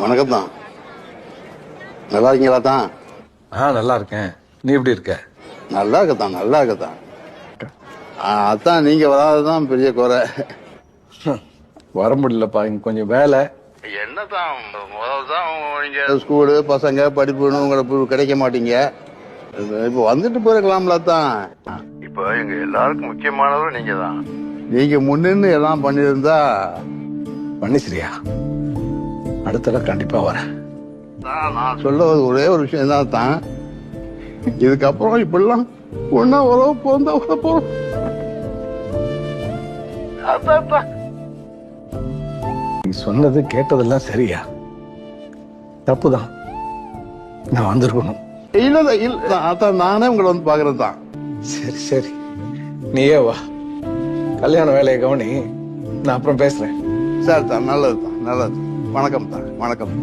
வணக்கம் தான். நல்லா இருக்கீங்களா தான்? நல்லா இருக்கேன். நீ எப்படி இருக்க? நல்லா இருக்கத்தான், நல்லா இருக்கத்தான். அதான் நீங்க வராதுதான் பெரிய குறை. வர முடியலப்பா, இங்க கொஞ்சம் வேலை. என்னதான் முதல்ல தான் நீங்க ஸ்கூலு பசங்க படிப்புன்னு உங்களுக்கு கிடைக்க மாட்டீங்க. இப்ப வந்துட்டு போயிருக்கலாம்ல தான். இப்ப எங்க எல்லாருக்கும் முக்கியமானவரும் நீங்க தான். நீங்க முன்னின்னு எல்லாம் பண்ணியிருந்தா. பண்ணிச்சிரியா? அடுத்த தடவை கண்டிப்பா வரேன். நான் சொல்ல ஒரே ஒரு விஷயம் தான் தான். இதுக்கப்புறம் இப்படிலாம் ஒன்னா உறவு போந்தா உறவு போறோம். நீ சொன்னது கேட்டதெல்லாம் சரியா? தப்புதான். நான் வந்திருக்கணும். இல்ல அதான் நானே உங்களை வந்து பாக்குறது தான். சரி சரி, நீயே வா. கல்யாண வேலையை கவனி, நான் அப்புறம் பேசுறேன். சரி தான், நல்லது தான், நல்லது. வணக்கம் தான், வணக்கம்.